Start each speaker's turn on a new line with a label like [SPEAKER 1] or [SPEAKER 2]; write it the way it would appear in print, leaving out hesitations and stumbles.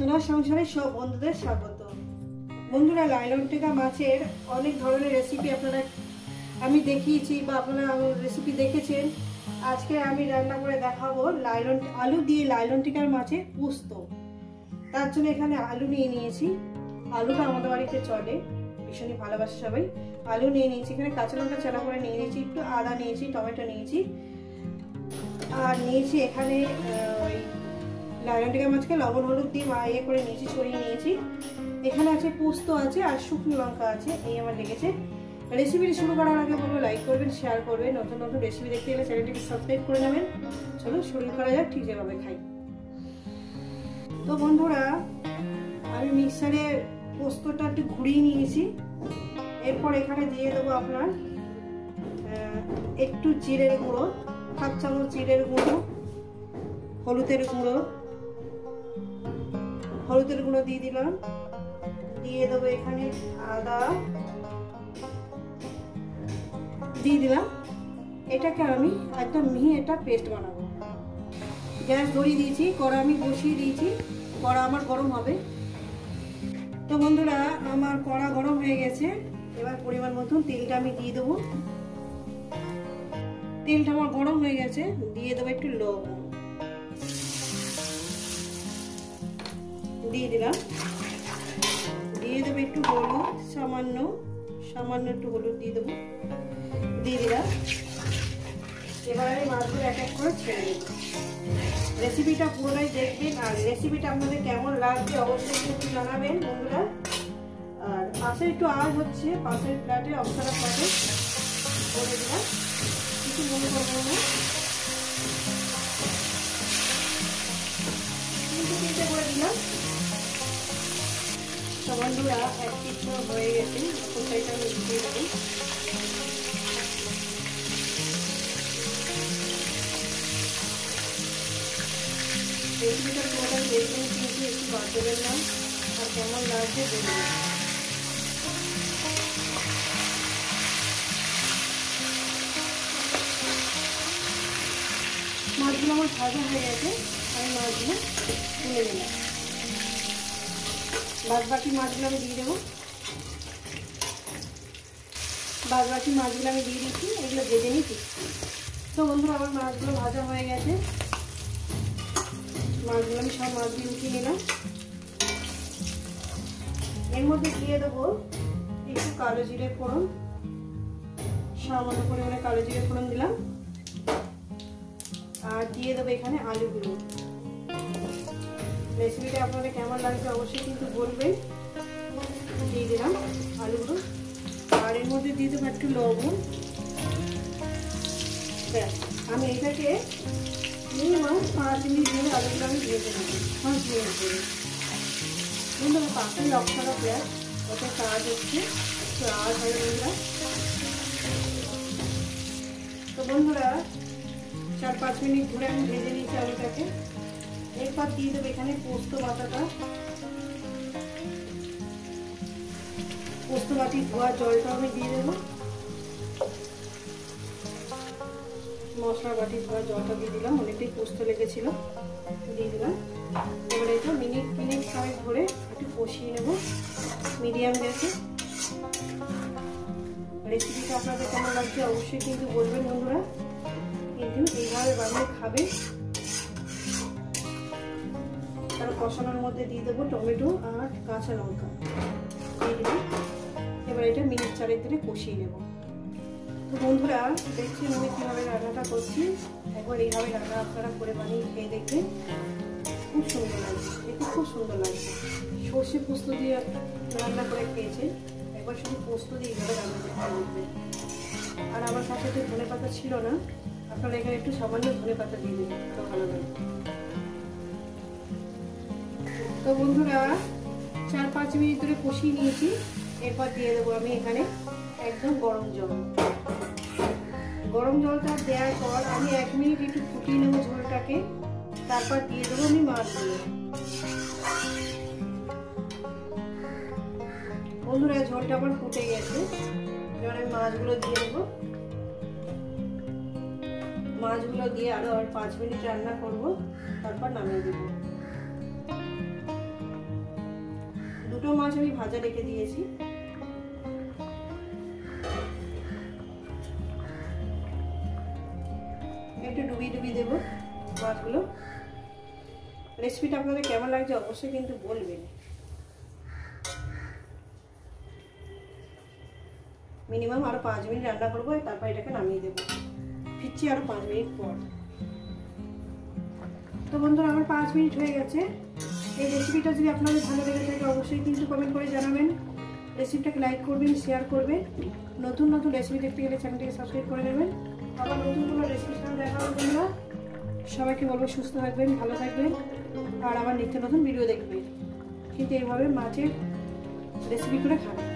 [SPEAKER 1] সোনার সংসারে সব বন্ধুদের স্বাগত। বন্ধুরা, লাইলন টিকা মাছের অনেক ধরনের রেসিপি আপনারা আমি দেখিয়েছি বা আপনারা রেসিপি দেখেছেন। আজকে আমি রান্না করে দেখাবো আলু দিয়ে লাইলন টিকার মাছের পোস্ত। তার জন্য এখানে আলু নিয়ে নিয়েছি। আলুটা আমাদের বাড়িতে চলে, ভীষণই ভালোবাসে সবাই। আলু নিয়ে নিয়েছি, এখানে কাঁচা লঙ্কা চালা করে নিয়ে নিয়েছি, একটু আদা নিয়েছি, টমেটো নিয়েছি, আর নিয়েছি এখানে লাইলন টিকা মাছকে লবণ হলুদ দিয়ে ইয়ে করে নিয়েছি, ছড়িয়ে নিয়েছি। এখানে আছে পোস্ত আছে আর শুকনো লঙ্কা আছে, এই আমার লেগেছে। রেসিপিটি শুরু করার আগে বলবো লাইক করবেন, শেয়ার করবেন, নতুন নতুন রেসিপি দেখতে গেলে চ্যানেলটিকে সাবস্ক্রাইব করে নেবেন। চলো শুরু করা যাক, ঠিক যেভাবে খাই। তো বন্ধুরা, আমি মিক্সারে পোস্তটা একটু ঘুরিয়ে নিয়েছি। এরপর এখানে দিয়ে দেবো আপনার একটু জিরের গুঁড়ো, 1/2 চামচ জিরের গুঁড়ো, হলুদের গুঁড়ো দিয়ে দিলাম। দিয়ে দেবো এখানে আদা দিয়ে দিলাম। এটাকে আমি একদম মিহি একটা পেস্ট বানাবো। গ্যাস ধরিয়ে দিয়েছি, কড়া আমি বসিয়ে দিয়েছি, কড়া আমার গরম হবে। তো বন্ধুরা, আমার কড়া গরম হয়ে গেছে। এবার পরিমাণ মতন তেলটা আমি দিয়ে দেবো। তেলটা আমার গরম হয়ে গেছে, দিয়ে দেবো একটু লবণ দিয়ে দিলাম। দিয়ে দেবো একটু হলুদ, সামান্য একটু হলুদ দিয়ে দেবো, দিয়ে দিলাম। এবার আমি মাছগুলো এক এক করে ছেড়ে দেবো। রেসিপিটা পুরোটাই দেখবেন, আর রেসিপিটা আপনাদের কেমন লাগবে অবশ্যই একটু জানাবেন বন্ধুরা। আর পাশে একটু আওয়াজ হচ্ছে, পাশের ফ্ল্যাটে অবসরা ফ্ল্যাটে করে দিলাম, কিছু মনে করবো না। তিনটে করে দিলাম। তো বন্ধুরা, এক পিঠ হয়ে গেছে, কোথায়টা আমি দিয়ে দেবো। রেসিপিটা পুরোটাই দেখবেন, কিন্তু একটু বাদ দেবেন না, আর কেমন লাগছে দেখবেন। মাছগুলো আমার ভাজা হয়ে গেছে, আমি মাছগুলো তুলে নিলাম। বাকি মাছগুলো আমি দিয়ে দেবো। বাকি মাছগুলো আমি দিয়ে দিচ্ছি, এগুলো ভেজে নিচ্ছি। তো বন্ধুরা, আমার মাছগুলো ভাজা হয়ে গেছে। মাছগুলো আমি সব মাছগুলো উঠিয়ে নিলাম। এর মধ্যে দিয়ে দেবো একটু কালো জিরে ফোড়ন, সামান্য পরিমাণে কালো জিরে ফোড়ন দিলাম। আর দিয়ে দেবো এখানে আলুগুলো। রেসিপিটা আপনাদের কেমন লাগছে অবশ্যই কিন্তু বলবেন। দিয়ে দিলাম আলুগুলো, আর এর মধ্যে দিয়ে দেবো একটু লবণ। ব্যাস, আমি এটাকে মিনিমাম 5 মিনিট ধরে আলুগুলো আমি ভেজে নেব। 5 মিনিট ধরে। বন্ধুরা, পাশেই অপশানা প্লেয়ার, ওটা কাজ হচ্ছে, একটু আওয়াজ হয় বন্ধুরা। তো বন্ধুরা, 4-5 মিনিট ধরে আমি ভেজে নিয়েছি আলুটাকে। এরপর দিয়ে দেবো এখানে পোস্ত বাটাটা। পোস্ত বাটি ধোয়া জলটা আমি দিয়ে দেবো। মশলা বাটি ধোয়া জলটা দিয়ে দিলাম, অনেকটাই পোস্ত লেগেছিল, দিয়ে দিলাম। এবারে এটা মিনিট খানেক ধরে একটু কষিয়ে নেব মিডিয়াম গ্যাসে। রেসিপিটা আপনাদের কেমন লাগছে অবশ্যই কিন্তু বলবেন বন্ধুরা, কিন্তু এইভাবে বানিয়ে খাবেন। তার কষানোর মধ্যে দিয়ে দেবো টমেটো আর কাঁচা লঙ্কা দিয়ে দিলাম। এবার এটা মিনিট 4 ধরে কষিয়ে নেব। তো বন্ধুরা, দেখছেন আমি কীভাবে রান্নাটা করছি। একবার এইভাবে রান্না আপনারা করে বানিয়ে খেয়ে দেখবেন, খুব সুন্দর লাগছে, দেখতে খুব সুন্দর লাগছে। সর্ষে পোস্ত দিয়ে রান্না করে খেয়েছে, একবার শুধু পোস্ত দিয়ে এইভাবে রান্না করে খেয়ে দেখবেন। আর আমার কাছে তো ধনে পাতা ছিল না, আপনারা এখানে একটু সামান্য ধনে পাতা দিয়ে দেবেন, তো ভালো লাগবে। তো বন্ধুরা, 4-5 মিনিট ধরে কষিয়ে নিয়েছি। এরপর দিয়ে দেবো আমি এখানে একদম গরম জল। গরম জলটা দেওয়ার পর আমি 1 মিনিট একটু ফুটিয়ে নেবো ঝোলটাকে। তারপর দিয়ে দেবো আমি মাছগুলো। বন্ধুরা, ঝোলটা আমার ফুটে গেছে, এবার আমি মাছগুলো দিয়ে দেবো। মাছগুলো দিয়ে আরো 5 মিনিট রান্না করব, তারপর নামিয়ে দেবো। দুটো মাছ আমি ভাজা রেখে দিয়েছি। একটু ডুবিয়ে ডুবিয়ে দেবো মাছগুলো। রেসিপিটা আপনাদের কেমন লাগছে অবশ্যই কিন্তু বলবেন। মিনিমাম আরো 5 মিনিট রান্না করবো, তারপর এটাকে নামিয়ে দেবো। ফিরছি আরো 5 মিনিট পর। তো বন্ধুরা আমার 5 মিনিট হয়ে গেছে। এই রেসিপিটা যদি আপনাদের ভালো লেগে থাকে অবশ্যই কিন্তু কমেন্ট করে জানাবেন। রেসিপিটাকে লাইক করবেন, শেয়ার করবেন। নতুন নতুন রেসিপি দেখতে গেলে চ্যানেলটিকে সাবস্ক্রাইব করে নেবেন। আবার নতুন কোনো রেসিপির সাথে দেখা হবে বন্ধুরা। সবাইকে বলবো সুস্থ থাকবেন, ভালো থাকবেন, আর আবার নিত্য নতুন ভিডিও দেখবেন। কিন্তু এইভাবে মাছের রেসিপি করে খাবেন।